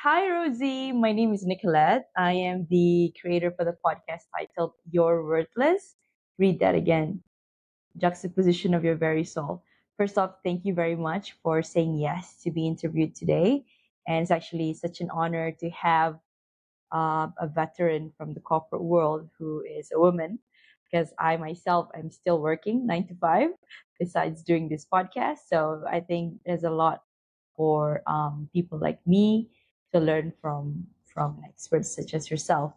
Hi, Rosie. My name is Nicolette. I am the creator for the podcast titled You're Worthless. Read that again. Juxtaposition of your very soul. First off, thank you very much for saying yes to be interviewed today. And it's actually such an honor to have a veteran from the corporate world who is a woman, because I myself am still working 9 to 5 besides doing this podcast. So I think there's a lot for people like me to learn from experts such as yourself.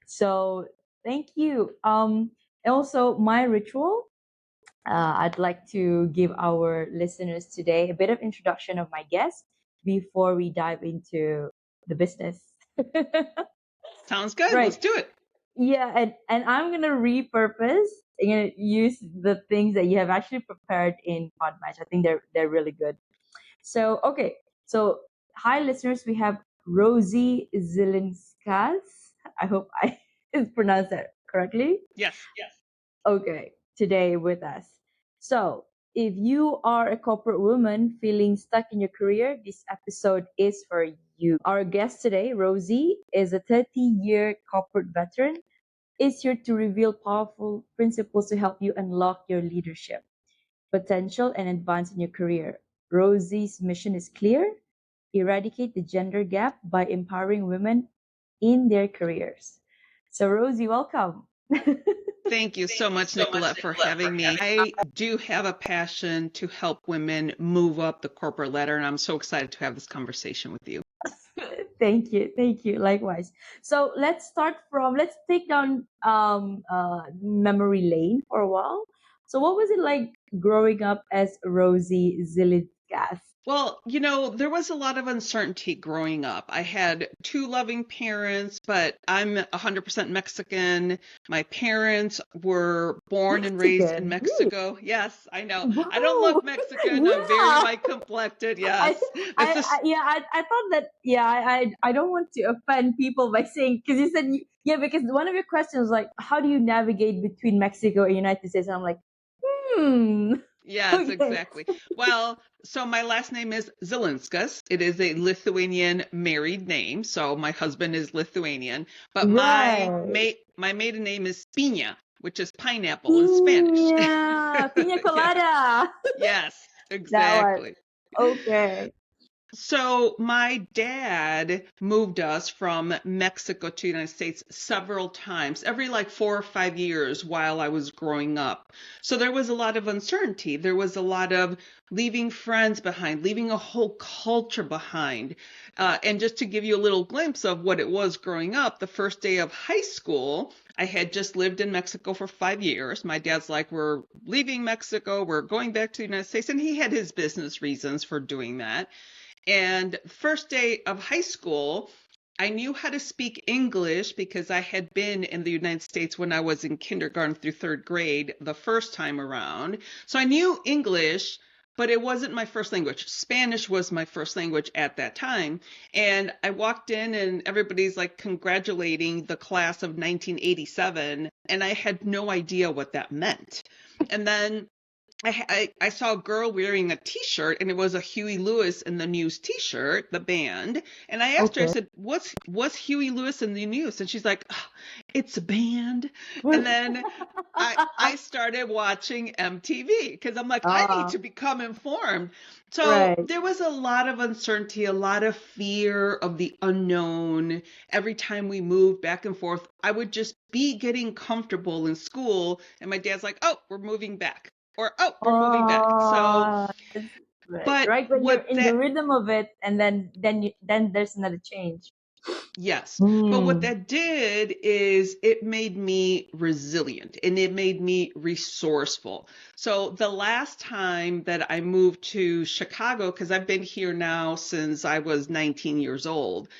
So thank you. Also, my ritual. I'd like to give our listeners today a bit of introduction of my guest before we dive into the business. Sounds good. Right. Let's do it. Yeah, and I'm gonna repurpose. I'm gonna use the things that you have actually prepared in Podmatch. I think they're really good. So okay, so hi listeners, we have Rosie Zilinskas. I hope I pronounced that correctly. Yes. Okay, today with us. So, if you are a corporate woman feeling stuck in your career, this episode is for you. Our guest today, Rosie, is a 30-year corporate veteran, is here to reveal powerful principles to help you unlock your leadership potential and advance in your career. Rosie's mission is clear: eradicate the gender gap by empowering women in their careers. So, Rosie, welcome. Thank you so much, Nicolette, for having me. I do have a passion to help women move up the corporate ladder, and I'm so excited to have this conversation with you. Thank you. Thank you. Likewise. So let's take down memory lane for a while. So what was it like growing up as Rosie Zilinskas? Well, there was a lot of uncertainty growing up. I had two loving parents, but I'm 100% Mexican. My parents were born and raised in Mexican. Really? Mexico. Yes, I know. I don't Wow. look Mexican. I'm very Yeah. white complected. I, Yes. This is yeah, I thought that, yeah, I don't want to offend people by saying, because you said, yeah, because one of your questions was like, how do you navigate between Mexico and United States? And I'm like, hmm. Yes, Okay. exactly. Well, so my last name is Zilinskas. It is a Lithuanian married name, so my husband is Lithuanian, but Right. my maiden name is Piña, which is pineapple in Spanish. Piña, piña Yeah. colada. Yes, That one. exactly. Okay. So my dad moved us from Mexico to the United States several times, every like 4 or 5 years while I was growing up. So there was a lot of uncertainty. There was a lot of leaving friends behind, leaving a whole culture behind. And just to give you a little glimpse of what it was growing up, the first day of high school, I had just lived in Mexico for 5 years. My dad's like, we're leaving Mexico, we're going back to the United States. And he had his business reasons for doing that. And first day of high school, I knew how to speak English because I had been in the United States when I was in kindergarten through third grade the first time around. So I knew English, but it wasn't my first language. Spanish was my first language at that time. And I walked in and everybody's like congratulating the class of 1987. And I had no idea what that meant. And then I saw a girl wearing a T-shirt, and it was a Huey Lewis and the News T-shirt, the band. And I asked her, I Okay. said, "What's Huey Lewis and the News?" And she's like, "Oh, it's a band." And then I started watching MTV because I'm like, I need Ah, to become informed. So right. there was a lot of uncertainty, a lot of fear of the unknown. Every time we moved back and forth, I would just be getting comfortable in school, and my dad's like, "Oh, we're moving back." Or, oh, we're moving back. So, Oh, right. but Right when you're what in the that, rhythm of it, and then there's another change. yes, but what Hmm. that did is it made me resilient and it made me resourceful. So the last time that I moved to Chicago, because I've been here now since I was 19 years old,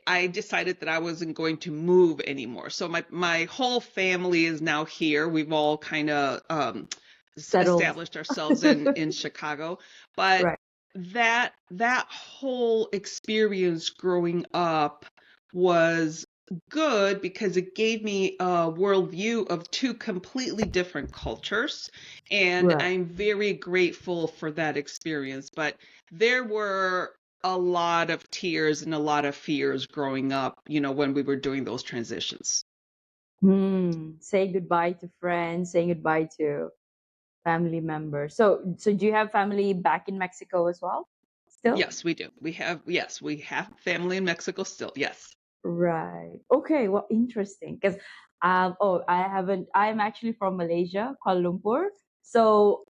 I decided that I wasn't going to move anymore. So my whole family is now here. We've all kind of Settled. established ourselves in Chicago, but Right. that whole experience growing up was good because it gave me a worldview of two completely different cultures, and Right. I'm very grateful for that experience. But there were a lot of tears and a lot of fears growing up, when we were doing those transitions. Say goodbye to friends, saying goodbye to family members. So do you have family back in Mexico as well? Still? Yes, we do. Yes, we have family in Mexico still. Yes. Right. Okay. Well, interesting. Because oh, I haven't. I'm actually from Malaysia, Kuala Lumpur. So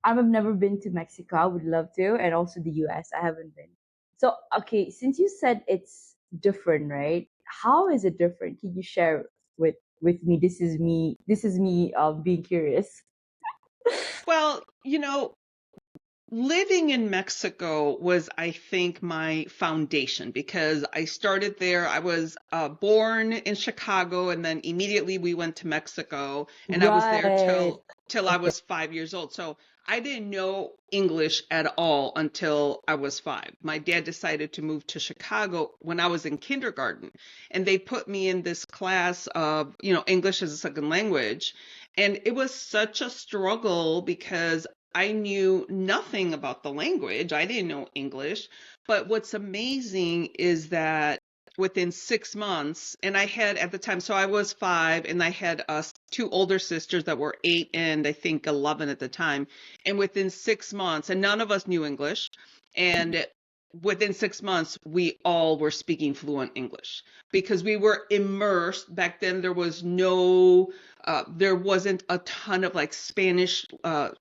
I've never been to Mexico. I would love to, and also the US. I haven't been. So okay, since you said it's different, right? How is it different? Can you share with me? This is me. This is me. Being curious. Well, living in Mexico was, I think, my foundation because I started there. I was born in Chicago, and then immediately we went to Mexico, and I was there Right. till I Okay. was 5 years old. So I didn't know English at all until I was 5. My dad decided to move to Chicago when I was in kindergarten, and they put me in this class of, English as a second language. And it was such a struggle because I knew nothing about the language. I didn't know English. But what's amazing is that within 6 months, and I had at the time, so I was 5, and I had two older sisters that were 8 and I think 11 at the time. And within 6 months, and none of us knew English. And within 6 months, we all were speaking fluent English because we were immersed. Back then, there wasn't a ton of like Spanish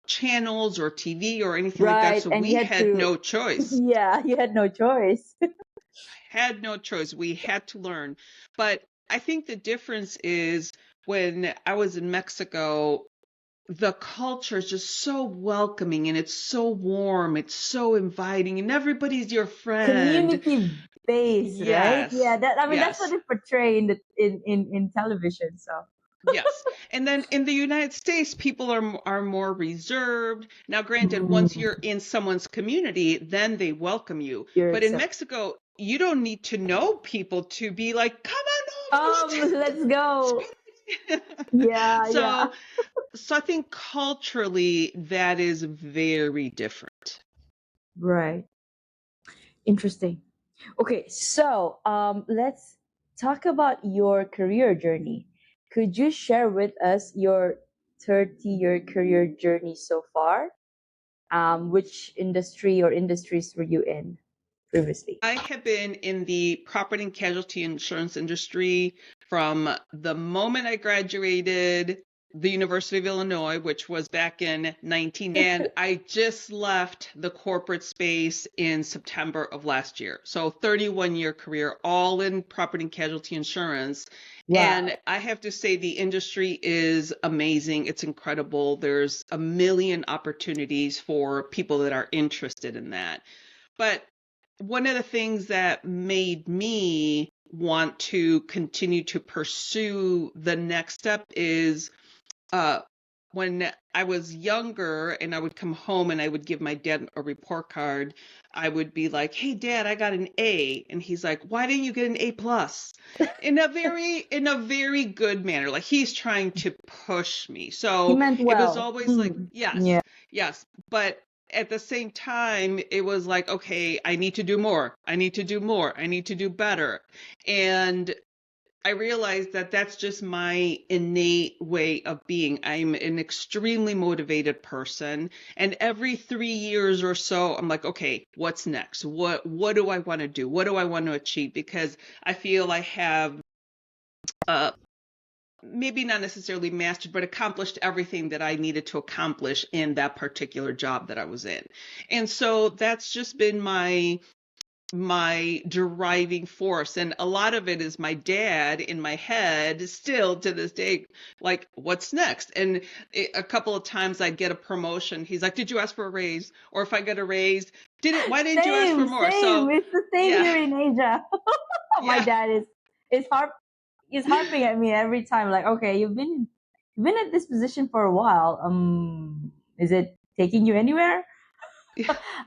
channels or TV or anything like that. Right. So And you we had had to. no choice. Yeah, you had no choice. Had no choice. We had to learn. But I think the difference is when I was in Mexico, the culture is just so welcoming and it's so warm, it's so inviting, and everybody's your friend. Community base, right? Yeah, Yes, that I mean that's what yes. they portray in the in television. So Yes. And then in the United States, people are more reserved. Now, granted, once mm, you're in someone's community, then they welcome you. you're But in accepted. Mexico, you don't need to know people to be like, come on over, Let's go. let's Yeah, yeah. so so I think culturally that is very different. Right. Interesting. Okay, so let's talk about your career journey. Could you share with us your 30-year career journey so far? Which industry or industries were you in previously? I have been in the property and casualty insurance industry from the moment I graduated the University of Illinois, which was back in 1980, and I just left the corporate space in September of last year. So 31-year career, all in property and casualty insurance. And Wow. I have to say the industry is amazing. It's incredible. There's a million opportunities for people that are interested in that. But one of the things that made me want to continue to pursue the next step is uh, when I was younger and I would come home and I would give my dad a report card, I would be like, "Hey, Dad, I got an A," and he's like, "Why didn't you get an A plus?" In a very good manner, like he's trying to push me. He So meant it was well. always like, Mm. yes, Yeah. yes, but at the same time, it was like, okay, I need to do more. I need to do more. I need to do better. And I realized that that's just my innate way of being. I'm an extremely motivated person, and every 3 years or so, I'm like, okay, what's next? What do I want to do? What do I want to achieve? Because I feel I have uh, maybe not necessarily mastered, but accomplished everything that I needed to accomplish in that particular job that I was in. And so that's just been my driving force, and a lot of it is my dad in my head still to this day, like, what's next? And a couple of times I get a promotion, he's like, did you ask for a raise? Or if I get a raise, why didn't you ask for Same, more? same. So It's the same yeah. here in Asia. My Yeah. dad is harp is harping at me every time. Like, okay, you've been at this position for a while. Is it taking you anywhere?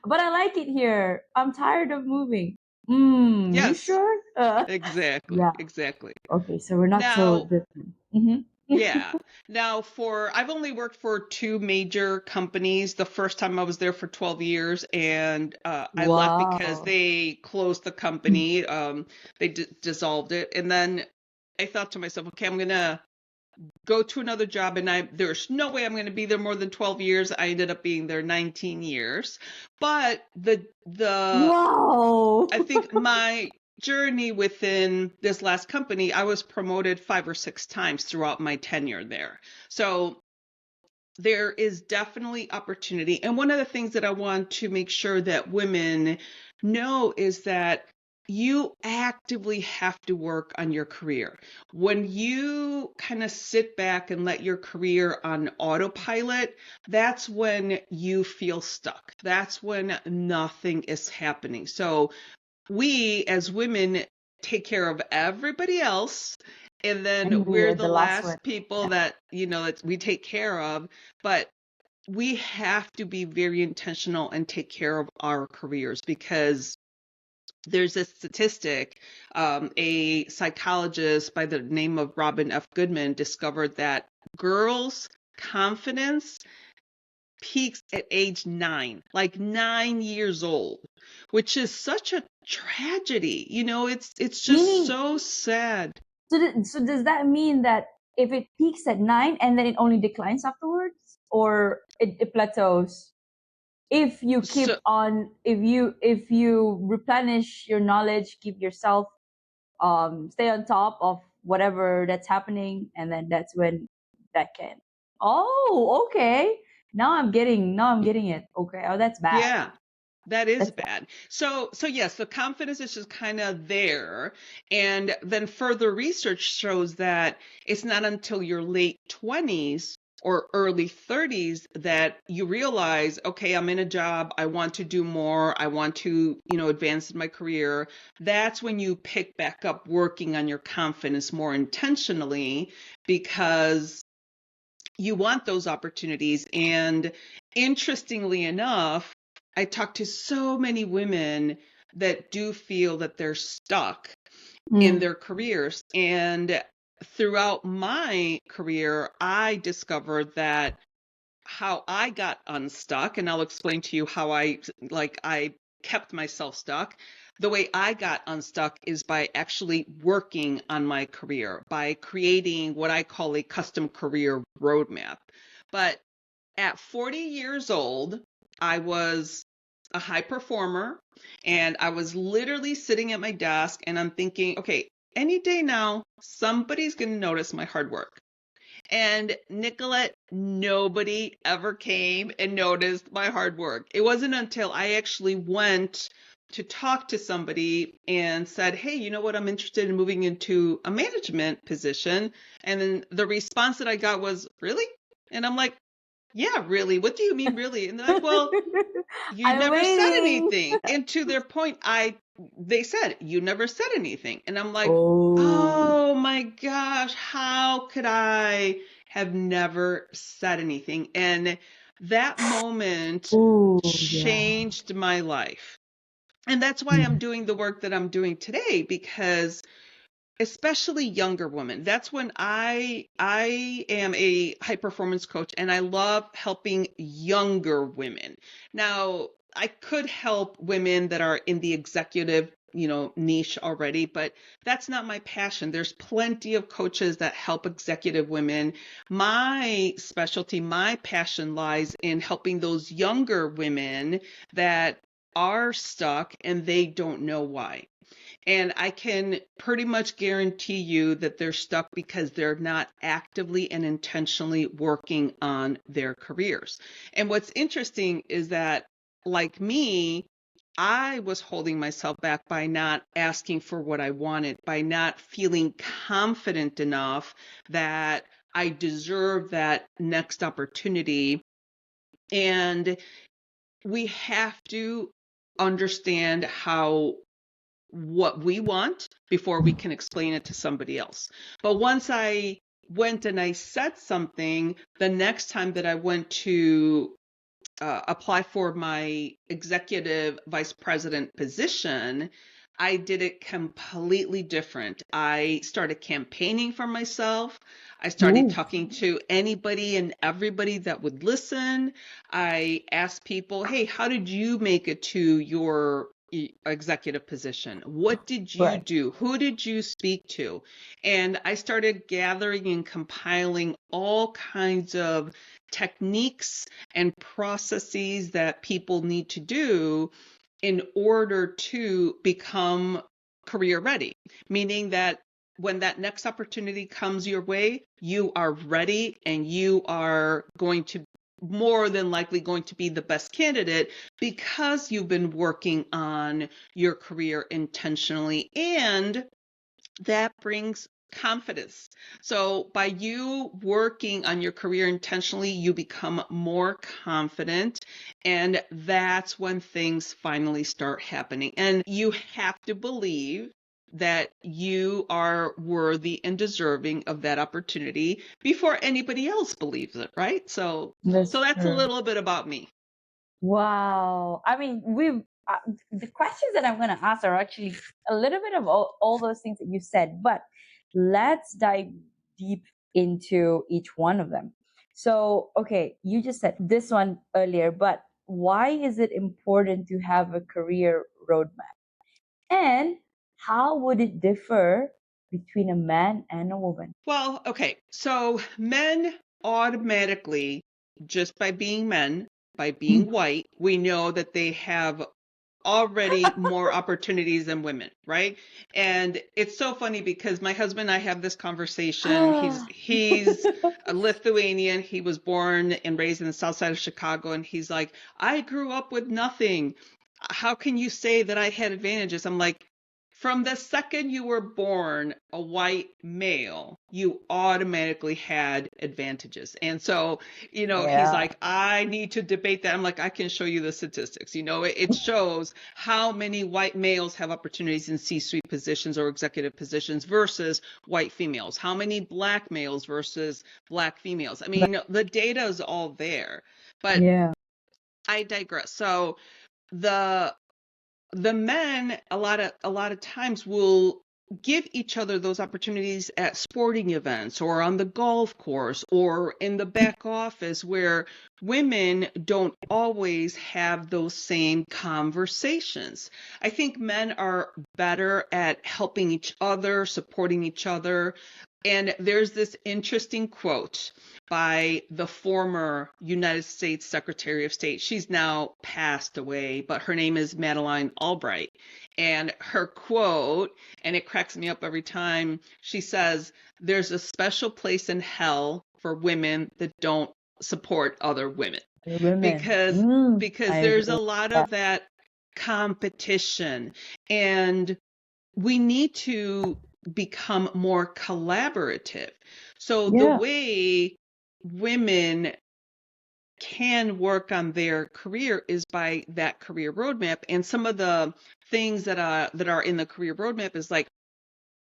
But I like it here. I'm tired of moving. You Yes, sure? exactly, Yeah. exactly. Okay, so we're not so Now, different. Mm-hmm. Yeah. Now I've only worked for two major companies. The first time I was there for 12 years and I left because Wow. they closed the company. They dissolved it. And then I thought to myself, okay, I'm going to go to another job, and there's no way I'm going to be there more than 12 years. I ended up being there 19 years. But Wow. I think my journey within this last company, I was promoted 5 or 6 times throughout my tenure there. So there is definitely opportunity. And one of the things that I want to make sure that women know is that you actively have to work on your career. When you kind of sit back and let your career on autopilot, that's when you feel stuck. That's when nothing is happening. So we as women take care of everybody else, and then And we we're are the the last one. last people that that we take care of. But we have to be very intentional and take care of our careers, because there's a statistic. A psychologist by the name of Robin F. Goodman discovered that girls' confidence peaks at age 9, like 9 years old, which is such a tragedy. It's just Meaning, so sad. so does that mean that if it peaks at 9 and then it only declines afterwards, or it plateaus? If you keep So, on, if you replenish your knowledge, keep yourself, stay on top of whatever that's happening, and then that's when that can. Oh, okay. Now I'm getting it. Okay. Oh, that's bad. yeah. That is That's bad. bad. So yes, the confidence is just kind of there. And then further research shows that it's not until your late 20s or early 30s that you realize, okay, I'm in a job, I want to do more, I want to, advance in my career. That's when you pick back up working on your confidence more intentionally, because you want those opportunities. And interestingly enough, I talk to so many women that do feel that they're stuck in Mm. their careers. And throughout my career, I discovered that how I got unstuck, and I'll explain to you how I kept myself stuck. The way I got unstuck is by actually working on my career, by creating what I call a custom career roadmap. But at 40 years old, I was a high performer, and I was literally sitting at my desk and I'm thinking, okay, any day now, somebody's going to notice my hard work. And Nicolette, nobody ever came and noticed my hard work. It wasn't until I actually went to talk to somebody and said, hey, you know what? I'm interested in moving into a management position. And then the response that I got was, really? And I'm like, yeah, really? What do you mean, really? And they're like, well, you I'm never said waiting. anything. And to their point, they said, you never said anything. And I'm like, Oh. oh my gosh, how could I have never said anything? And that moment Oh, yeah. changed my life. And that's why I'm Mm. doing the work that I'm doing today, because especially younger women, that's when I am a high performance coach, and I love helping younger women. Now, I could help women that are in the executive niche already, but that's not my passion. There's plenty of coaches that help executive women. My specialty, my passion lies in helping those younger women that are stuck and they don't know why. And I can pretty much guarantee you that they're stuck because they're not actively and intentionally working on their careers. And what's interesting is that, like me, I was holding myself back by not asking for what I wanted, by not feeling confident enough that I deserve that next opportunity. And we have to understand what we want before we can explain it to somebody else. But once I went and I said something, the next time that I went to apply for my executive vice president position, I did it completely different. I started campaigning for myself. I started Ooh, talking to anybody and everybody that would listen. I asked people, hey, how did you make it to your executive position? What did you right. do? Who did you speak to? And I started gathering and compiling all kinds of techniques and processes that people need to do in order to become career ready, meaning that when that next opportunity comes your way, you are ready and you are going to more than likely going to be the best candidate because you've been working on your career intentionally, and that brings confidence. So by you working on your career intentionally, you become more confident, and that's when things finally start happening. And you have to believe that you are worthy and deserving of that opportunity before anybody else believes it, right? So That's that's a true. little bit about me. Wow. I mean, the questions that I'm going to ask are actually a little bit of all those things that you said, but let's dive deep into each one of them. So, okay, you just said this one earlier, but why is it important to have a career roadmap? And how would it differ between a man and a woman? Well, okay. So men automatically, just by being men, by being white, we know that they have already more opportunities than women, right? And it's so funny because my husband and I have this conversation. He's a Lithuanian. He was born and raised in the south side of Chicago, and he's like, I grew up with nothing. How can you say that I had advantages? I'm like, from the second you were born a white male, you automatically had advantages. And so, he's Yeah. like, I need to debate that. I'm like, I can show you the statistics. It shows how many white males have opportunities in C-suite positions or executive positions versus white females. How many black males versus black females. I mean, the data is all there, but Yeah. I digress. So the the men a lot of times will give each other those opportunities at sporting events or on the golf course or in the back office, where women don't always have those same conversations. I think men are better at helping each other, supporting each other. And there's this interesting quote by the former United States Secretary of State. She's now passed away, but her name is Madeleine Albright. And her quote, and it cracks me up every time, she says, there's a special place in hell for women that don't support other women. The women. Because I there's a agree. lot Yeah. of that competition, and we need to become more collaborative. So the Yeah. way women can work on their career is by that career roadmap. And some of the things that are in the career roadmap is like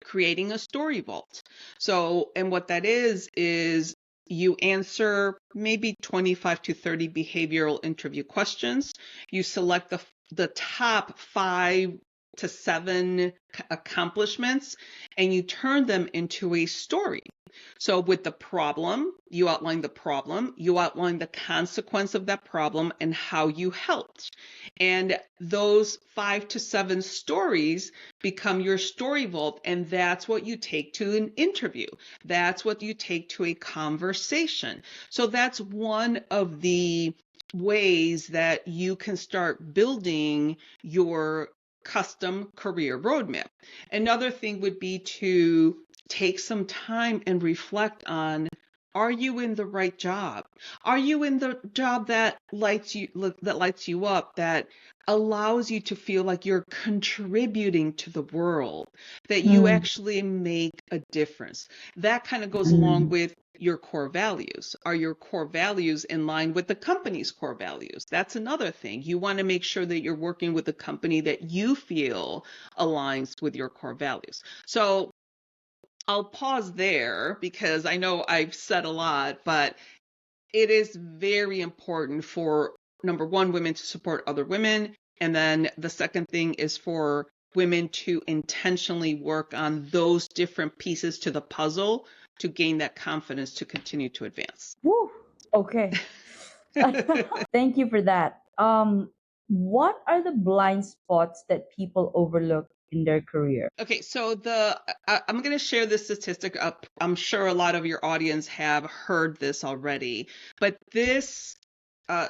creating a story vault. So, and what that is you answer maybe 25 to 30 behavioral interview questions. You select the top 5 to 7 accomplishments, and you turn them into a story. So with the problem, you outline the consequence of that problem and how you helped. And those 5 to 7 stories become your story vault, and that's what you take to an interview. That's what you take to a conversation. So that's one of the ways that you can start building your custom career roadmap. Another thing would be to take some time and reflect on, are you in the right job? Are you in the job that lights you up, that allows you to feel like you're contributing to the world, that you Mm, actually make a difference? That kind of goes along mm, with your core values. Are your core values in line with the company's core values? That's another thing. You want to make sure that you're working with a company that you feel aligns with your core values. So I'll pause there because I know I've said a lot, but it is very important for, number one, women to support other women. And then the second thing is for women to intentionally work on those different pieces to the puzzle to gain that confidence to continue to advance. Woo. Okay. Thank you for that. What are the blind spots that people overlook in their career? Okay, so I'm going to share this statistic up. I'm sure a lot of your audience have heard this already, but this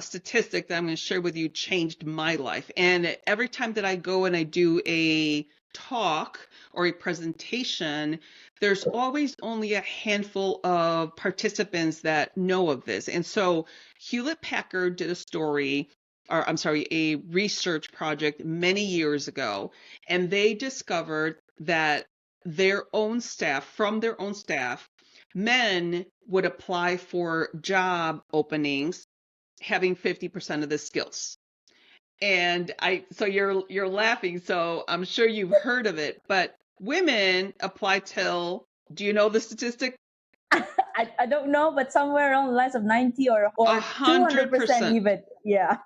statistic that I'm going to share with you changed my life. And every time that I go and I do a talk or a presentation, there's always only a handful of participants that know of this. And so Hewlett Packard did a research project many years ago, and they discovered that from their own staff, men would apply for job openings having 50% of the skills. And so you're laughing, so I'm sure you've heard of it, but women apply till, do you know the statistic? I don't know, but somewhere along the lines of 90 or 200% 100%. even. Yeah.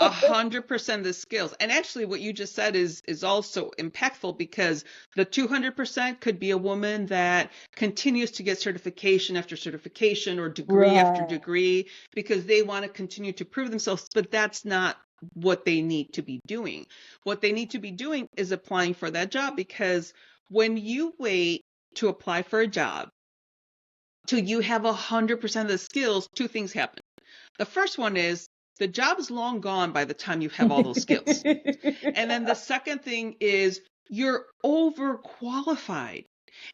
100% of the skills. And actually what you just said is also impactful, because the 200% could be a woman that continues to get certification after certification or degree after Right. degree because they want to continue to prove themselves, but that's not what they need to be doing. What they need to be doing is applying for that job, because when you wait to apply for a job till you have 100% of the skills, two things happen. The first one is the job's long gone by the time you have all those skills. And then the second thing is you're overqualified,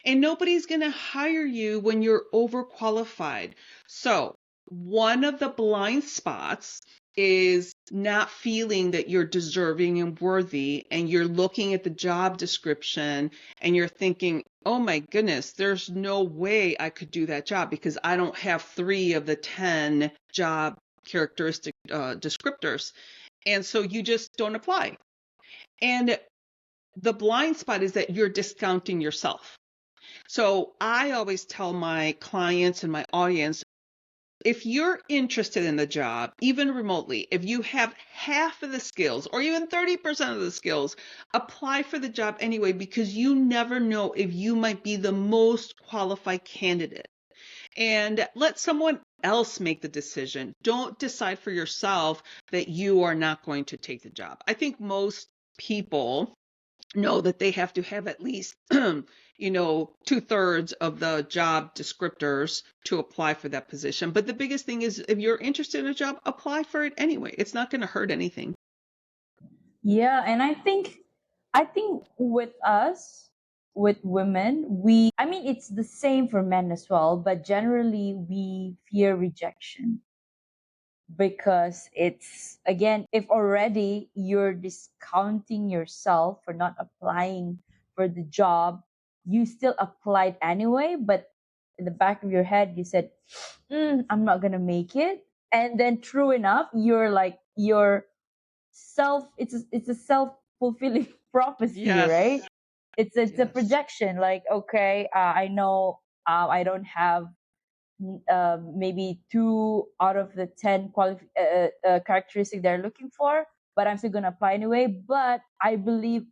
and nobody's going to hire you when you're overqualified. So one of the blind spots is not feeling that you're deserving and worthy, and you're looking at the job description and you're thinking, oh my goodness, there's no way I could do that job because I don't have 3 of the 10 job characteristic descriptors. And so you just don't apply. And the blind spot is that you're discounting yourself. So I always tell my clients and my audience, if you're interested in the job, even remotely, if you have half of the skills or even 30% of the skills, apply for the job anyway, because you never know if you might be the most qualified candidate. And let someone else make the decision. Don't decide for yourself that you are not going to take the job. I think most people know that they have to have at least 2/3 of the job descriptors to apply for that position. But the biggest thing is, if you're interested in a job, apply for it anyway. It's not going to hurt anything. Yeah, and I think with us, with women, I mean it's the same for men as well, but generally we fear rejection because it's, again, if already you're discounting yourself for not applying for the job, you still applied anyway, but in the back of your head you said, I'm not gonna make it. And then true enough, you're like your self, it's a self-fulfilling prophecy, Yes. right? It's a Yes. projection, like, okay, I know I don't have maybe 2 out of the 10 characteristic they're looking for, but I'm still gonna apply anyway. But I believe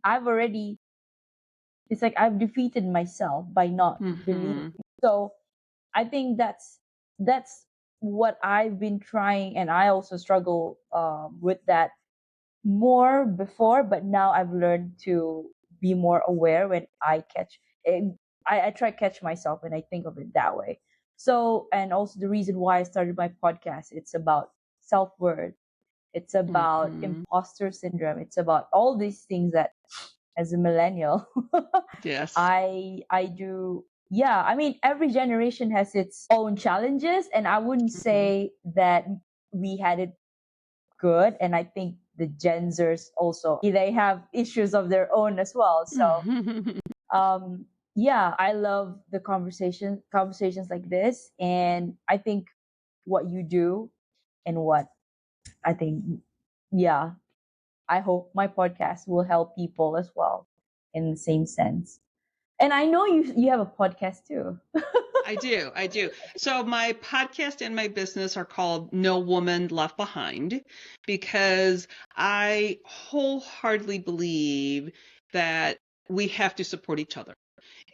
it's like I've defeated myself by not believing. So I think that's what I've been trying, and I also struggle with that more before, but now I've learned to be more aware when I catch it. I try to catch myself when I think of it that way. So, and also the reason why I started my podcast, it's about self-worth. It's about imposter syndrome. It's about all these things that as a millennial, Yes. I do. Yeah, I mean, every generation has its own challenges, and I wouldn't say that we had it good. And I think the Gen Zers also, they have issues of their own as well. So yeah, I love the conversations like this. And I think what you do and what I think, yeah, I hope my podcast will help people as well in the same sense. And I know you have a podcast too. I do. So my podcast and my business are called No Woman Left Behind, because I wholeheartedly believe that we have to support each other.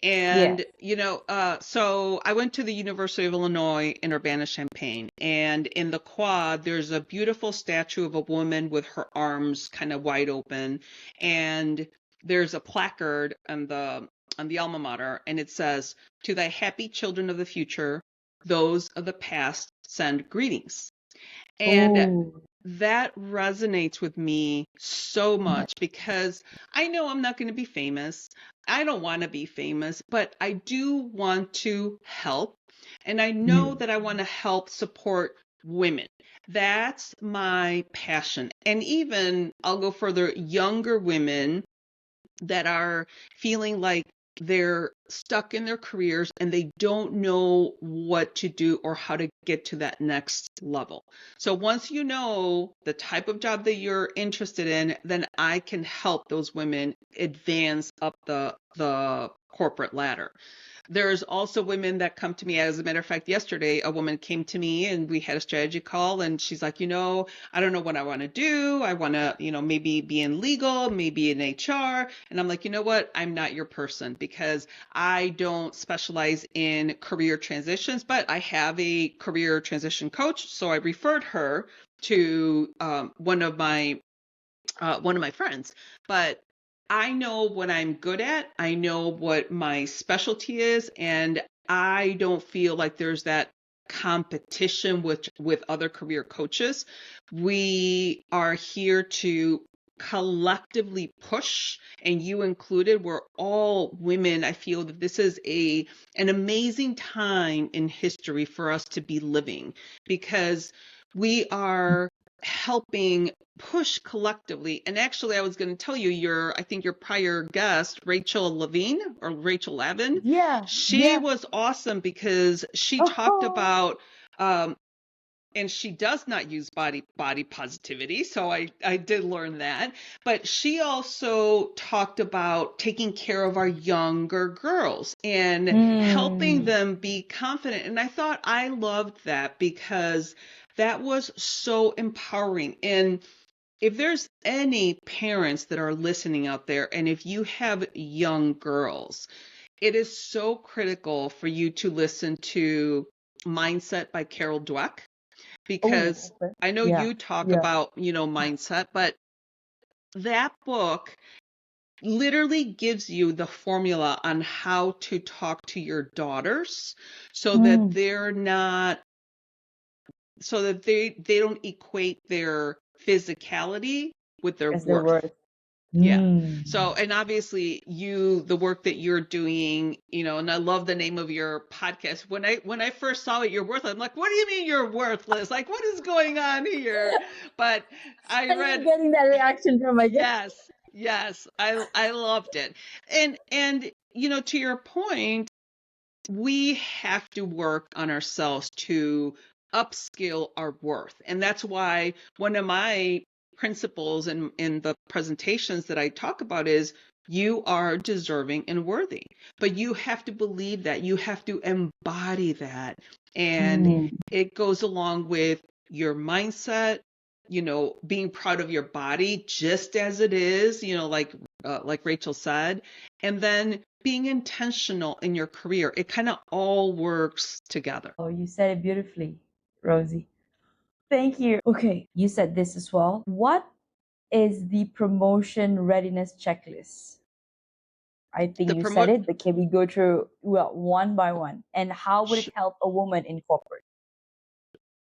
Yes. And, so I went to the University of Illinois in Urbana-Champaign, and in the quad, there's a beautiful statue of a woman with her arms kind of wide open, and there's a placard on the alma mater, and it says, "To thy happy children of the future, those of the past send greetings." And Oh, that resonates with me so much because I know I'm not going to be famous. I don't want to be famous, but I do want to help. And I know mm, that I want to help support women. That's my passion. And even I'll go further, younger women that are feeling like they're stuck in their careers and they don't know what to do or how to get to that next level. So once you know the type of job that you're interested in, then I can help those women advance up the corporate ladder. There's also women that come to me. As a matter of fact, yesterday, a woman came to me and we had a strategy call, and she's like, I don't know what I want to do. I want to, maybe be in legal, maybe in HR. And I'm like, you know what? I'm not your person because I don't specialize in career transitions, but I have a career transition coach. So I referred her to one of my friends. But I know what I'm good at. I know what my specialty is, and I don't feel like there's that competition with other career coaches. We are here to collectively push, and you included. We're all women. I feel that this is an amazing time in history for us to be living because we are helping push collectively. And actually, I was going to tell you, I think your prior guest, Rachel Levine or Rachel Lavin, yeah, she yeah. was awesome because she talked Oh, about, and she does not use body positivity. So I did learn that. But she also talked about taking care of our younger girls and helping mm. them be confident. And I thought I loved that because that was so empowering. And if there's any parents that are listening out there, and if you have young girls, it is so critical for you to listen to Mindset by Carol Dweck, because Oh, okay. I know Yeah, you talk yeah. about, mindset, but that book literally gives you the formula on how to talk to your daughters so that Mm. they're not so that they don't equate their physicality with their As their worth. worth. Yeah. Mm. So, and obviously the work that you're doing, and I love the name of your podcast. When I first saw it, you're worthless. I'm like, what do you mean you're worthless? Like, what is going on here? But I And you're read, getting that reaction from my guest. yes, yes, I loved it. And to your point, we have to work on ourselves to upskill our worth. And that's why one of my principles in the presentations that I talk about is you are deserving and worthy. But you have to believe that. You have to embody that. And Mm. it goes along with your mindset, being proud of your body just as it is, like Rachel said, and then being intentional in your career. It kind of all works together. Oh, you said it beautifully, Rosie. Thank you. Okay, you said this as well. What is the promotion readiness checklist? I think The you said promote it, but can we go through well one by one? And how would sh- it help a woman in corporate?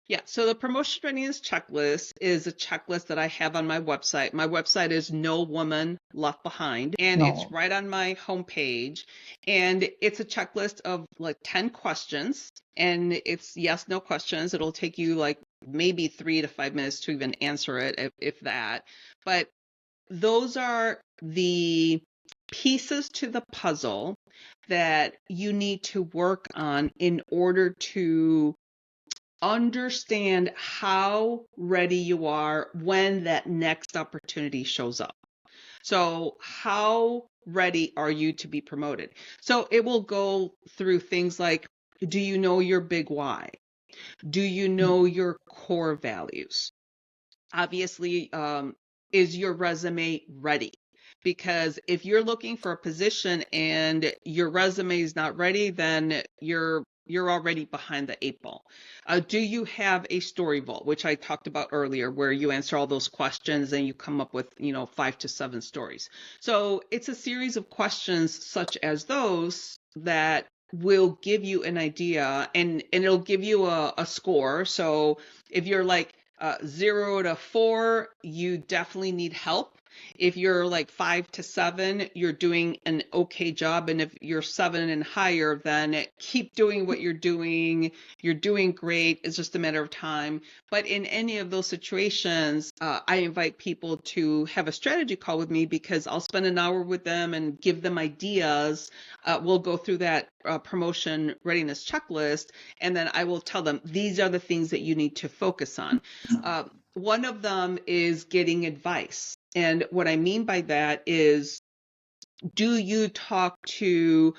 Yeah, so the promotion readiness checklist is a checklist that I have on my website. My website is No Woman Left Behind, and it's No. right on my homepage. And it's a checklist of like 10 questions, and it's yes, no questions. It'll take you like maybe 3 to 5 minutes to even answer it, if that. But those are the pieces to the puzzle that you need to work on in order to understand how ready you are when that next opportunity shows up. So, how ready are you to be promoted? So, it will go through things like, do you know your big why? Do you know your core values? Obviously, is your resume ready? because if you're looking for a position and your resume is not ready, then you're already behind the eight ball. Do you have a story vault, which I talked about earlier, where you answer all those questions and you come up with, 5 to 7 stories. So it's a series of questions such as those that will give you an idea, and it'll give you a score. So if you're like 0 to 4, you definitely need help. If you're like 5 to 7, you're doing an okay job. And if you're 7 and higher, then keep doing what you're doing. You're doing great. It's just a matter of time. But in any of those situations, I invite people to have a strategy call with me, because I'll spend an hour with them and give them ideas. We'll go through that promotion readiness checklist, and then I will tell them these are the things that you need to focus on. One of them is getting advice. And what I mean by that is, do you talk to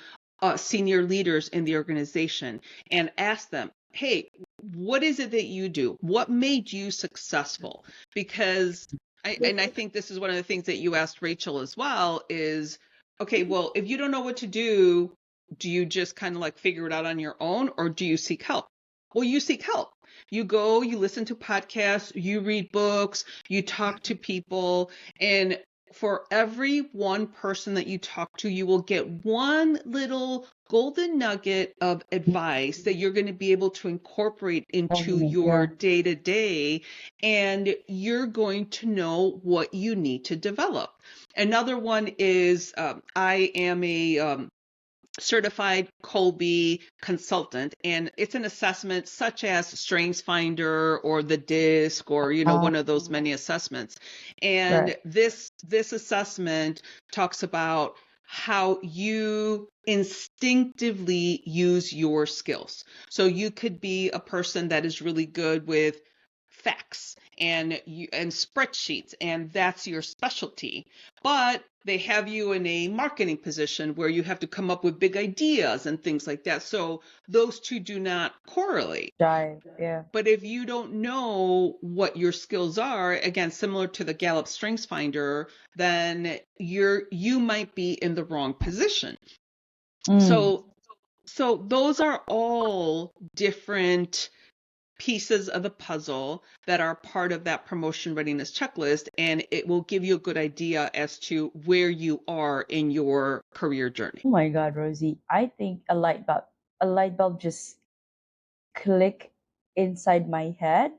senior leaders in the organization and ask them, hey, what is it that you do? What made you successful? Because I think this is one of the things that you asked Rachel as well is, okay, well, if you don't know what to do you just kind of like figure it out on your own, or do you seek help? Well, you seek help. You go, you listen to podcasts, you read books, you talk to people, and for every one person that you talk to, you will get one little golden nugget of advice that you're going to be able to incorporate into your Yeah. day to day, and you're going to know what you need to develop. Another one is I am a certified Colby consultant, and it's an assessment such as Strengths Finder or the DISC, or one of those many assessments. And Right. this assessment talks about how you instinctively use your skills. So you could be a person that is really good with facts and spreadsheets, and that's your specialty. But they have you in a marketing position where you have to come up with big ideas and things like that. So those two do not correlate. Jive. Yeah. But if you don't know what your skills are, again, similar to the Gallup Strengths Finder, then you might be in the wrong position. Mm. So those are all different pieces of the puzzle that are part of that promotion readiness checklist, and it will give you a good idea as to where you are in your career journey. Oh my God, Rosie, I think a light bulb just click inside my head.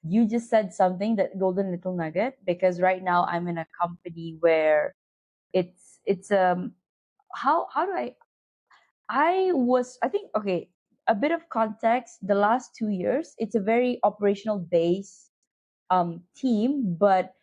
You just said something, that golden little nugget, because right now I'm in a company where it's how do I think, okay, a bit of context. The last 2 years, it's a very operational base team, but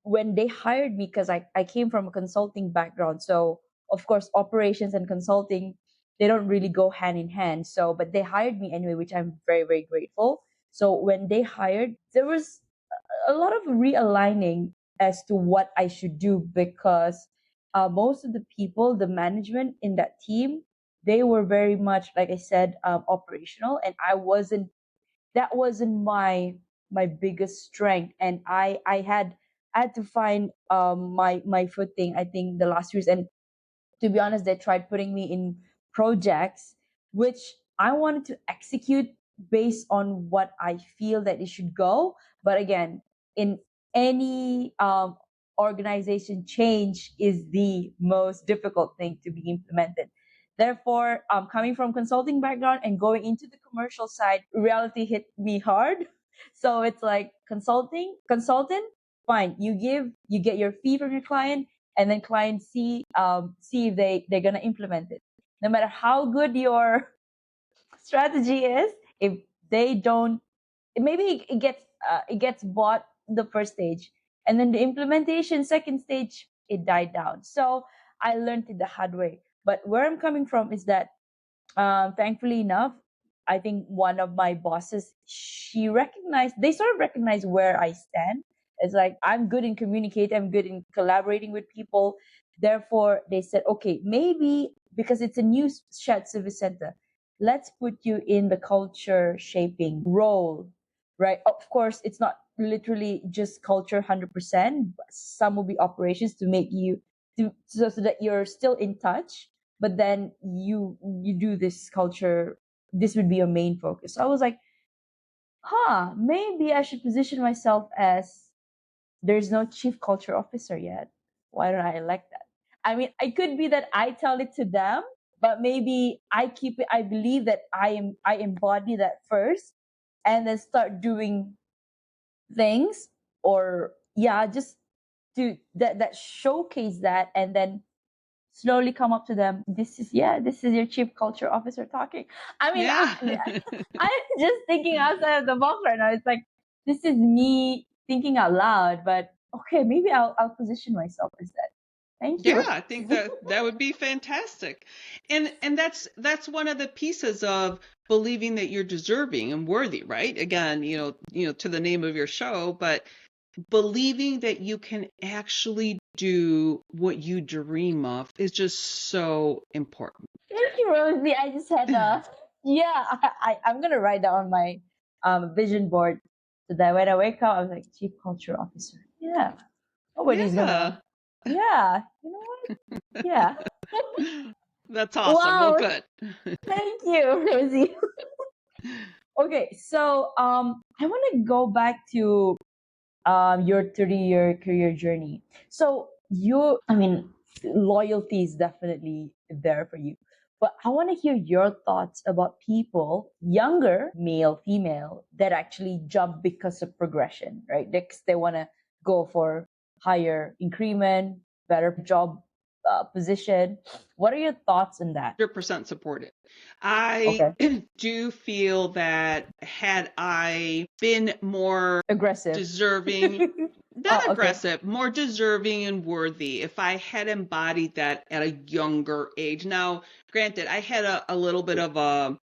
when they hired me, because I came from a consulting background, so of course operations and consulting, they don't really go hand in hand. So but they hired me anyway, which I'm very, very grateful. So when they hired, there was a lot of realigning as to what I should do, because most of the people, the management in that team, they were very much, like I said, operational, and that wasn't my biggest strength. And I had to find my footing, I think, the last years. And to be honest, they tried putting me in projects which I wanted to execute based on what I feel that it should go. But again, in any organization, change is the most difficult thing to be implemented. Therefore, coming from consulting background and going into the commercial side, reality hit me hard. So it's like consultant, fine. You get your fee from your client, and then clients see if they're gonna implement it. No matter how good your strategy is, if they don't, maybe it gets bought the first stage, and then the implementation second stage, it died down. So I learned it the hard way. But where I'm coming from is that, thankfully enough, I think one of my bosses, they sort of recognized where I stand. It's like, I'm good in communicating, I'm good in collaborating with people. Therefore, they said, okay, maybe because it's a new shared service center, let's put you in the culture shaping role. right? Of course, it's not literally just culture 100%. Some will be operations to make you so that you're still in touch, but then you do this culture. This would be your main focus. So I was like, maybe I should position myself as there's no chief culture officer yet. Why don't I elect that? I mean, it could be that I tell it to them, but maybe I keep it. I believe that I embody that first, and then start doing things, or yeah, just to that showcase that, and then slowly come up to them. This is your chief culture officer talking. I mean, Yeah. I'm just thinking outside of the box right now. It's like this is me thinking out loud, but okay, maybe I'll position myself as that. Thank Yeah, you. I think that that would be fantastic. And that's one of the pieces of believing that you're deserving and worthy, right? Again, to the name of your show, but believing that you can actually do what you dream of is just so important. Thank you, Rosie. I just had yeah, I'm gonna write that on my vision board so that when I wake up, I was like chief culture officer. Yeah, nobody's Yeah. gonna. Yeah, you know what? Yeah. That's awesome. Well, Wow. good. Thank you, Rosie. Okay, so I want to go back to your 30-year career journey. So I mean, loyalty is definitely there for you. But I want to hear your thoughts about people, younger, male, female, that actually jump because of progression, right? They want to go for higher increment, better job position. What are your thoughts on that? 100% support it. I Okay. do feel that had I been more Aggressive. deserving, not Oh, okay. aggressive, more deserving and worthy, if I had embodied that at a younger age. Now, granted, I had a little bit of a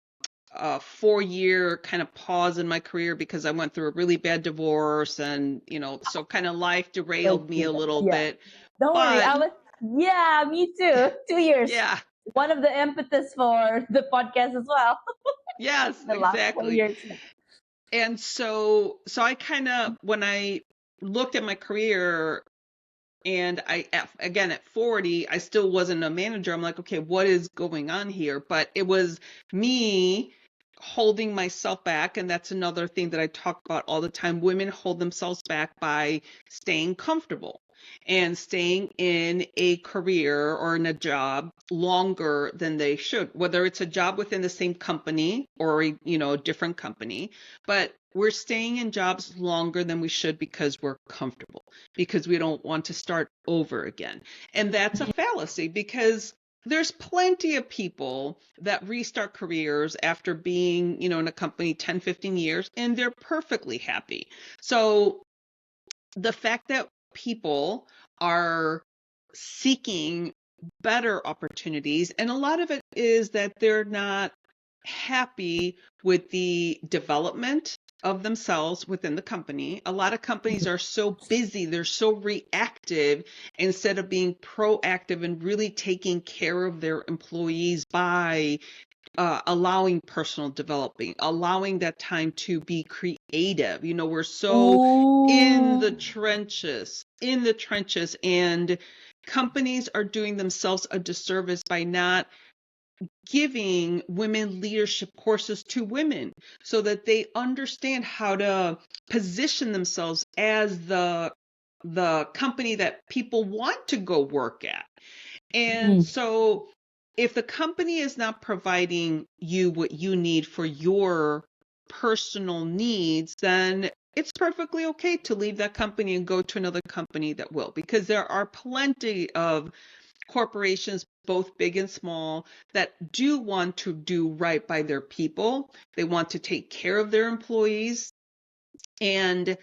4-year kind of pause in my career because I went through a really bad divorce, and so kind of life Like, derailed me a little yeah. bit. Don't worry. But Yeah, me too. 2 years. yeah, One of the impetus for the podcast as well. yes, The last four exactly. years. And so I kind of, when I looked at my career, and again at 40, I still wasn't a manager. I'm like, okay, what is going on here? But it was me holding myself back. And that's another thing that I talk about all the time. Women hold themselves back by staying comfortable and staying in a career or in a job longer than they should, whether it's a job within the same company or a different company. But we're staying in jobs longer than we should because we're comfortable, because we don't want to start over again. And that's a fallacy, because there's plenty of people that restart careers after being, in a company 10, 15 years, and they're perfectly happy. So the fact that people are seeking better opportunities, and a lot of it is that they're not happy with the development of themselves within the company. A lot of companies are so busy, they're so reactive instead of being proactive and really taking care of their employees by allowing personal developing, allowing that time to be creative. We're so Ooh. in the trenches, and companies are doing themselves a disservice by not giving women leadership courses to women so that they understand how to position themselves as the company that people want to go work at. And Mm. so if the company is not providing you what you need for your personal needs, then it's perfectly okay to leave that company and go to another company that will, because there are plenty of corporations, both big and small, that do want to do right by their people. They want to take care of their employees. And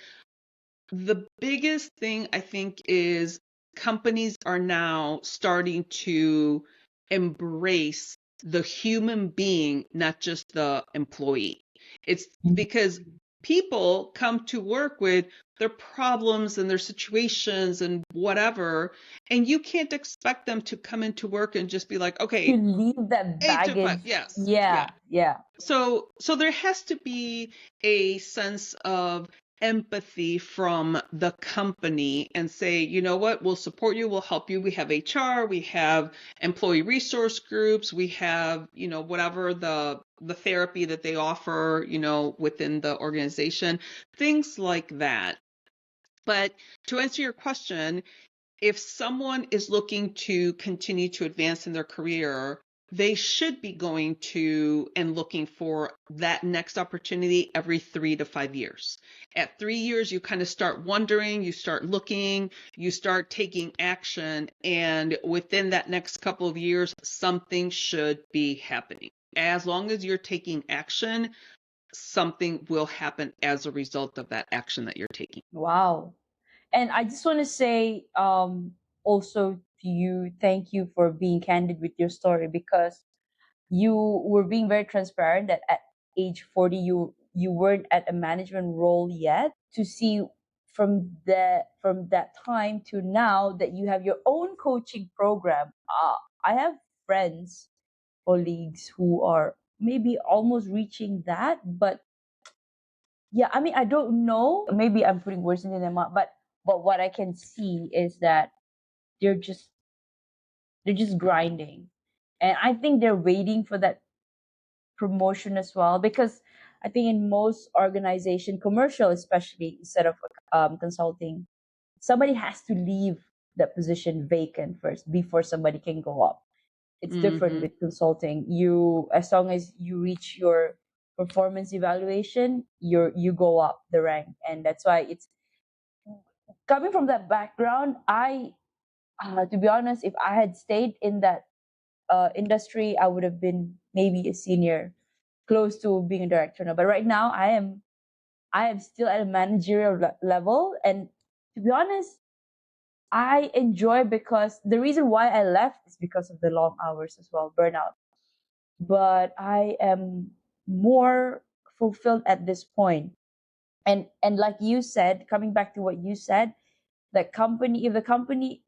the biggest thing I think is companies are now starting to embrace the human being, not just the employee. It's because people come to work with their problems and their situations and whatever, and you can't expect them to come into work and just be like, To okay, leave that 8 to 5, baggage. yes, yeah. Yeah, yeah. So there has to be a sense of empathy from the company and say, you know what, we'll support you, we'll help you. We have HR, we have employee resource groups, we have, whatever the therapy that they offer, within the organization, things like that. But to answer your question, if someone is looking to continue to advance in their career, they should be going to and looking for that next opportunity every 3 to 5 years. At 3 years, you kind of start wondering, you start looking, you start taking action, and within that next couple of years, something should be happening. As long as you're taking action, something will happen as a result of that action that you're taking. Wow. And I just want to say also to you, thank you for being candid with your story, because you were being very transparent that at age 40 you weren't at a management role yet. To see from that time to now that you have your own coaching program. I have friends, colleagues who are maybe almost reaching that, but yeah, I mean, I don't know, maybe I'm putting words into their mouth, but what I can see is that they're just they're just grinding, and I think they're waiting for that promotion as well, because I think in most organization, commercial especially, instead of consulting, somebody has to leave that position vacant first before somebody can go up. It's different Mm-hmm. with consulting. You, as long as you reach your performance evaluation, you go up the rank. And that's why it's coming from that background. I To be honest, if I had stayed in that industry, I would have been maybe a senior, close to being a director now. But right now, I am still at a managerial level, and to be honest, I enjoy, because the reason why I left is because of the long hours as well, burnout. But I am more fulfilled at this point. And like you said, coming back to what you said, that company, if the company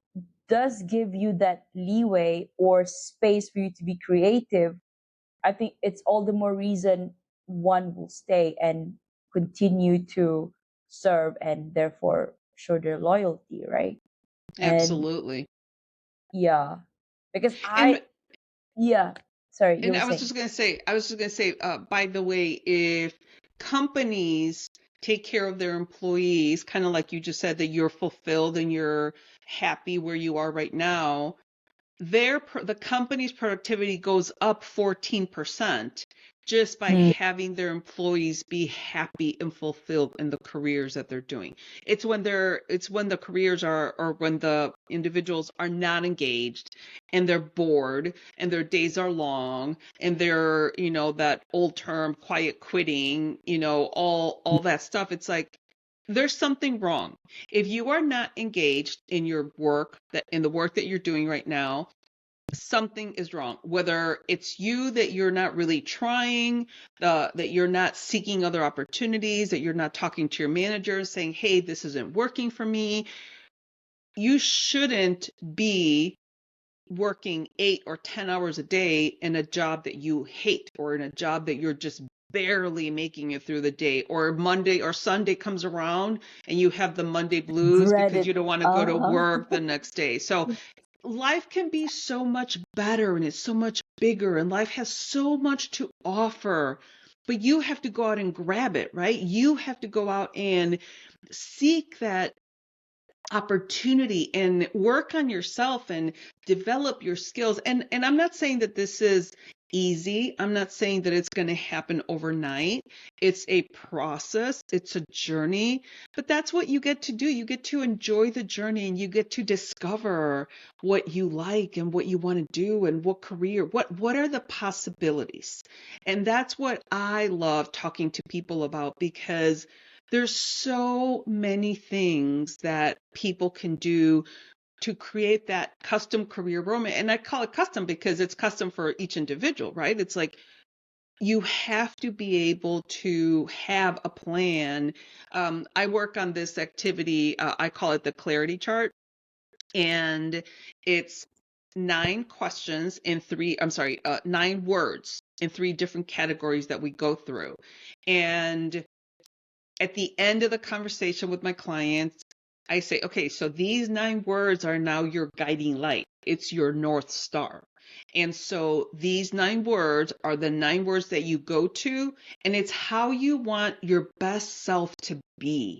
does give you that leeway or space for you to be creative, I think it's all the more reason one will stay and continue to serve, and therefore show their loyalty, right? And Absolutely. yeah, because And yeah, sorry, you And were I was saying. just going to say, by the way, if companies take care of their employees, kind of like you just said, that you're fulfilled and you're happy where you are right now, the company's productivity goes up 14% just by Hmm. having their employees be happy and fulfilled in the careers that they're doing. It's when the careers are, or when the individuals are not engaged and they're bored and their days are long and they're, that old term quiet quitting, all that stuff. It's like there's something wrong. If you are not engaged in your work, that in the work that you're doing right now, something is wrong. Whether it's you, that you're not really trying, that you're not seeking other opportunities, that you're not talking to your manager saying, hey, this isn't working for me. You shouldn't be working 8 or 10 hours a day in a job that you hate, or in a job that you're just barely making it through the day, or Monday or Sunday comes around and you have the Monday blues because you Dreaded. don't want to go to Uh-huh. work the next day. So life can be so much better and it's so much bigger and life has so much to offer. But you have to go out and grab it, right? You have to go out and seek that opportunity and work on yourself and develop your skills. And I'm not saying that this is easy. I'm not saying that it's going to happen overnight. It's a process, it's a journey, but that's what you get to do. You get to enjoy the journey and you get to discover what you like and what you want to do and what career, what are the possibilities. And that's what I love talking to people about, because there's so many things that people can do to create that custom career roadmap. And I call it custom because it's custom for each individual, right? It's like you have to be able to have a plan. I work on this activity. I call it the clarity chart, and it's 9 questions in nine words in 3 different categories that we go through. And at the end of the conversation with my clients, I say, okay, so these 9 words are now your guiding light. It's your North Star. And so these 9 words are the 9 words that you go to, and it's how you want your best self to be.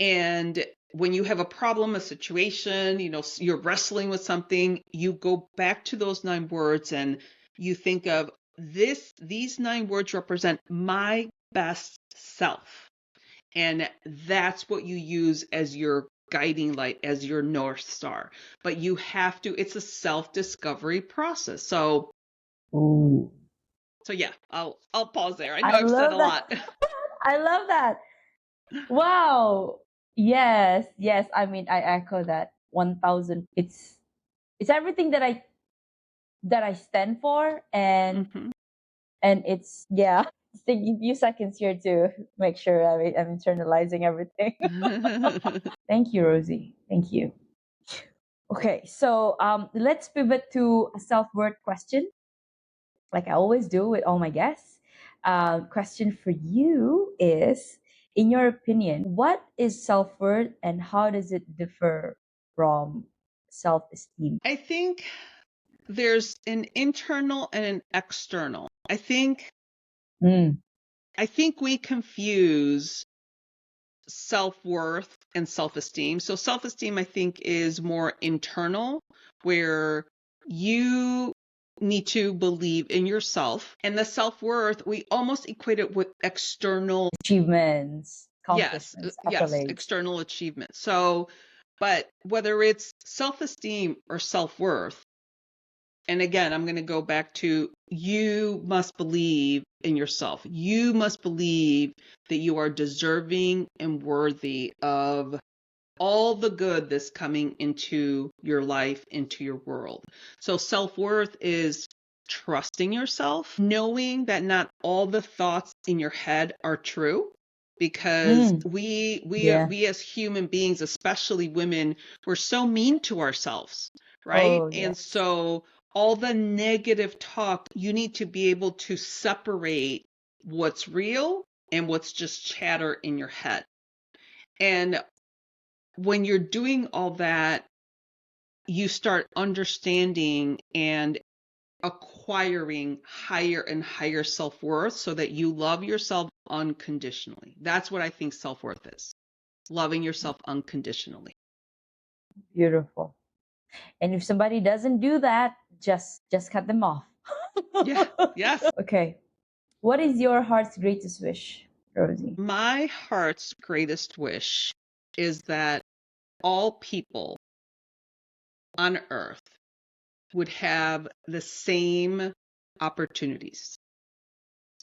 And when you have a problem, a situation, you're wrestling with something, you go back to those 9 words and you think of these 9 words represent my best self. And that's what you use as your guiding light, as your North Star. But you have to, it's a self-discovery process. So, Ooh. yeah, I'll pause there. I know I I've said love a that. lot. I love that. Wow. Yes, yes. I mean, I echo that 1000. It's everything that I stand for, and Mhm. it's, yeah. It's taking a few seconds here to make sure I'm internalizing everything. Thank you, Rosie. Thank you. Okay, so let's pivot to a self-worth question, like I always do with all my guests. Question for you is, in your opinion, what is self-worth and how does it differ from self-esteem? I think there's an internal and an external. Mm, I think we confuse self-worth and self-esteem. So self-esteem, I think, is more internal, where you need to believe in yourself. And the self-worth, we almost equate it with external, achievements, yes, accomplishments, yes, accolades. external achievement. So, but whether it's self-esteem or self-worth, and again, I'm going to go back to, you must believe in yourself. You must believe that you are deserving and worthy of all the good that's coming into your life, into your world. So self-worth is trusting yourself, knowing that not all the thoughts in your head are true, because Mm, we yeah. we as human beings, especially women, we're so mean to ourselves, right? Oh, And yes. so all the negative talk, you need to be able to separate what's real and what's just chatter in your head. And when you're doing all that, you start understanding and acquiring higher and higher self-worth so that you love yourself unconditionally. That's what I think self-worth is. Loving yourself unconditionally. Beautiful. And if somebody doesn't do that, just cut them off. Yeah. Yes. Okay. What is your heart's greatest wish, Rosie? My heart's greatest wish is that all people on earth would have the same opportunities,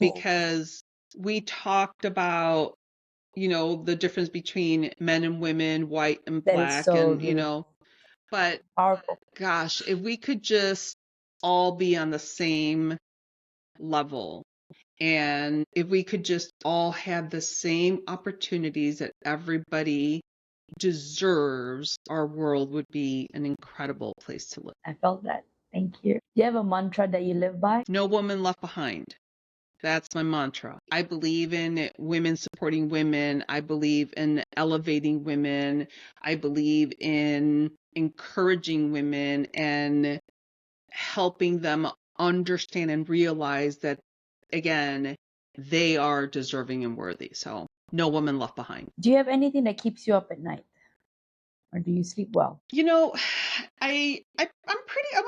Oh, because we talked about, the difference between men and women, white and that is black, so and, beautiful. but Powerful. gosh, if we could just all be on the same level, and if we could just all have the same opportunities that everybody deserves, our world would be an incredible place to live. I felt that. Thank you. Do you have a mantra that you live by? No woman left behind. That's my mantra. I believe in women supporting women. I believe in elevating women. I believe in encouraging women and helping them understand and realize that, again, they are deserving and worthy. So no woman left behind. Do you have anything that keeps you up at night? Or do you sleep well? You know, I'm a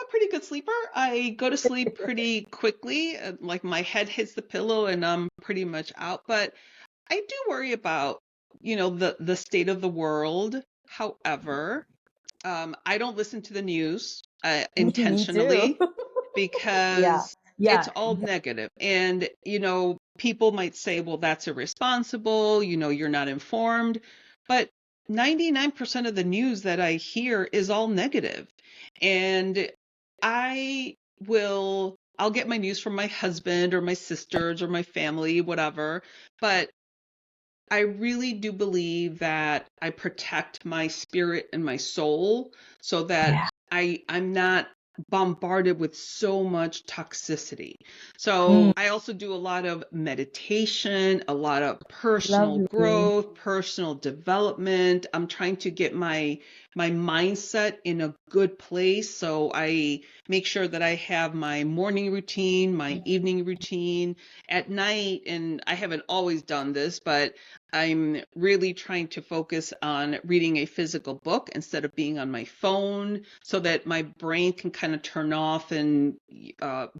pretty good sleeper. I go to sleep pretty quickly. Like my head hits the pillow and I'm pretty much out. But I do worry about, the state of the world. However, I don't listen to the news Me too. intentionally, Yeah. because it's Yeah. all negative. And, people might say, well, that's irresponsible, you're not informed. But 99% of the news that I hear is all negative. And I will I'll get my news from my husband or my sisters or my family, whatever. But I really do believe that I protect my spirit and my soul so that Yeah. I'm not bombarded with so much toxicity. Mm, So I also do a lot of meditation, a lot of personal lovely. growth, personal development. I'm trying to get my mindset in a good place. So I make sure that I have my morning routine, my evening routine at night. And I haven't always done this, but I'm really trying to focus on reading a physical book instead of being on my phone so that my brain can kind of turn off and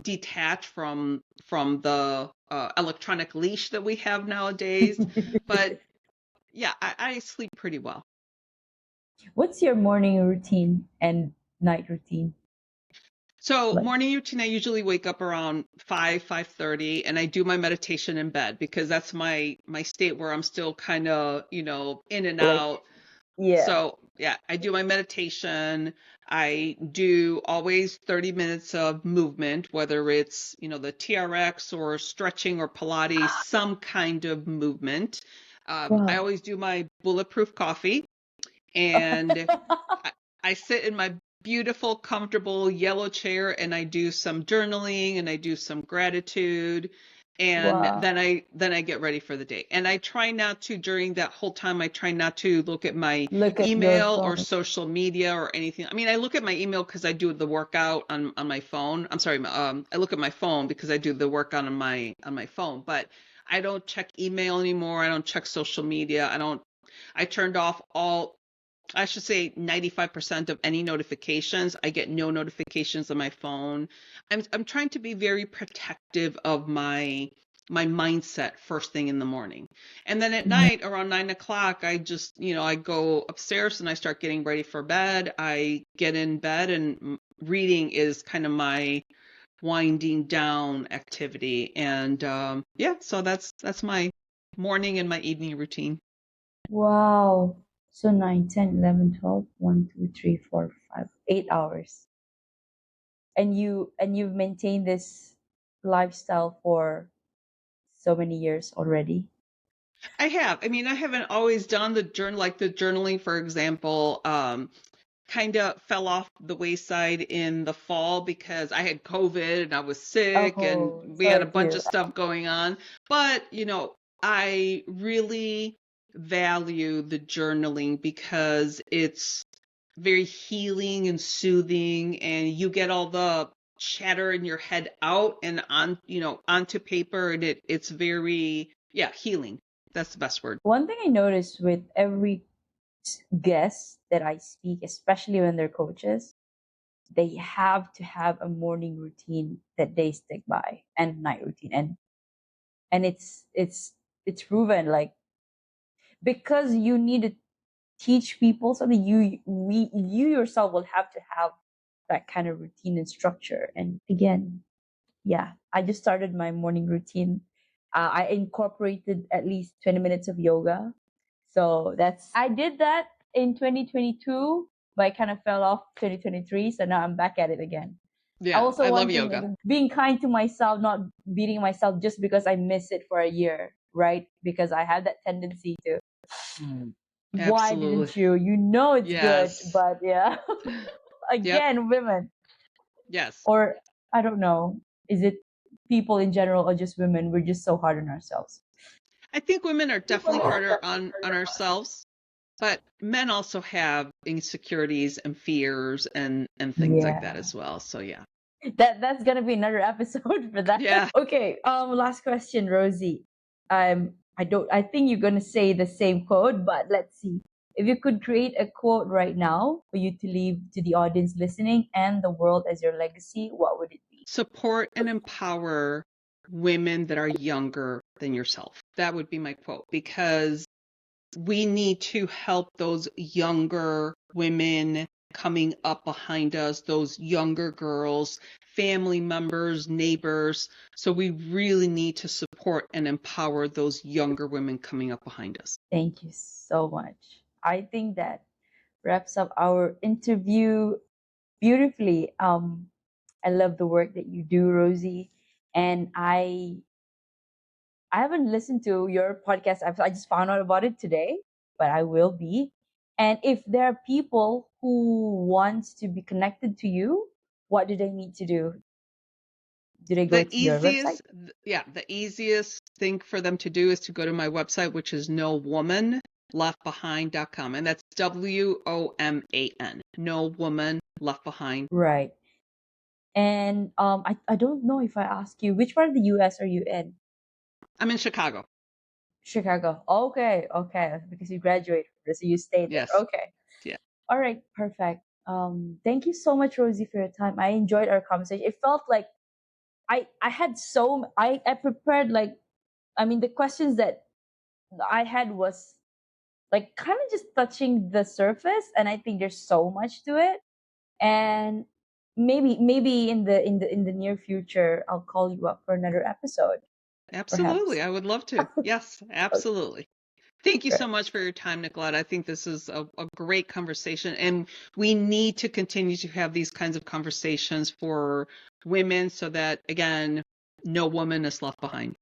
detach from the electronic leash that we have nowadays. But yeah, I sleep pretty well. What's your morning routine and night routine So like? morning routine, I usually wake up around 5:30, and I do my meditation in bed because that's my state where I'm still kind of, in and Like, out. yeah. So yeah, I do my meditation. I do always 30 minutes of movement, whether it's, the TRX or stretching or Pilates, some kind of movement. I Wow. always do my bulletproof coffee, and I, I sit in my beautiful, comfortable yellow chair and I do some journaling and I do some gratitude. And Wow. then I get ready for the day. And I try not to, during that whole time, I try not to look at my Look at your email or phone. social media or anything. I mean, I look at my email because I do the workout on my phone. I'm sorry, I look at my phone because I do the workout on my phone. But I don't check email anymore. I don't check social media. I turned off all, I should say 95% of any notifications. I get no notifications on my phone. I'm trying to be very protective of my mindset first thing in the morning. And then at Mhm. night around 9 o'clock, I just, I go upstairs and I start getting ready for bed. I get in bed and reading is kind of my winding down activity. And yeah, so that's my morning and my evening routine. Wow. So 9, 10, 11, 12, 1, 2, 3, 4, 5, 8 hours. And you've maintained this lifestyle for so many years already. I have. I mean, I haven't always done the journal, like the journaling, for example, kind of fell off the wayside in the fall because I had COVID and I was sick and Oh, we had a sorry bunch to. of stuff going on. But, I really value the journaling because it's very healing and soothing, and you get all the chatter in your head out and onto paper, and it's very, yeah, healing. That's the best word. One thing I noticed with every guest that I speak, especially when they're coaches, they have to have a morning routine that they stick by and night routine, and it's proven, like, because you need to teach people something, you yourself will have to have that kind of routine and structure. And again, yeah, I just started my morning routine. I incorporated at least 20 minutes of yoga. So I did that in 2022, but I kind of fell off 2023. So now I'm back at it again. Yeah, Also, I love one thing, yoga. like being kind to myself, not beating myself just because I miss it for a year, right? Because I have that tendency to, why Absolutely. didn't you? You know it's good, Yes. but yeah. Yep. Again, women, Yes. or I don't know, is it people in general or just women? We're just so hard on ourselves. I think women are definitely harder on ourselves, but men also have insecurities and fears and things like that Yeah. as well. So yeah. That's gonna be another episode for that. Yeah. Okay. Last question, Rosie. I think you're gonna say the same quote, but let's see. If you could create a quote right now for you to leave to the audience listening and the world as your legacy, what would it be? Support and empower women that are younger than yourself. That would be my quote, because we need to help those younger women coming up behind us, those younger girls, family members, neighbors. So we really need to support and empower those younger women coming up behind us. Thank you so much. I think that wraps up our interview beautifully. I love the work that you do, Rosie. And I haven't listened to your podcast. I just found out about it today, but I will be. And if there are people who want to be connected to you, what do they need to do? Do they go The to your website? easiest, yeah, the easiest thing for them to do is to go to my website, which is nowomanleftbehind.com. And that's WOMAN. No Woman Left Behind. Right. And I don't know if I ask you, which part of the US are you in? I'm in Chicago. Chicago. Okay, okay. Because you graduated, so you stayed there. Yes. Okay. Yeah. All right, perfect. Thank you so much, Rosie, for your time. I enjoyed our conversation. It felt like I had I prepared like, I mean, the questions that I had was like kind of just touching the surface, and I think there's so much to it. And maybe in the near future, I'll call you up for another episode, perhaps. Absolutely. I would love to. Yes, absolutely. Thank you Okay. so much for your time, Nicolette. I think this is a great conversation, and we need to continue to have these kinds of conversations for women so that, again, no woman is left behind.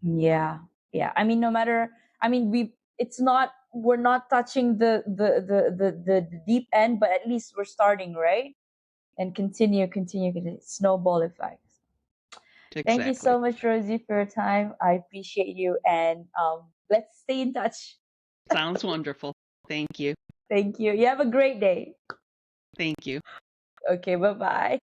Yeah, yeah. I mean, no matter. I mean, it's not. We're not touching the deep end, but at least we're starting, right? And continue. Snowball effect. Thank you Exactly. so much, Rosie, for your time. I appreciate you, and let's stay in touch. Sounds wonderful. Thank you. Thank you. You have a great day. Thank you. Okay, bye bye.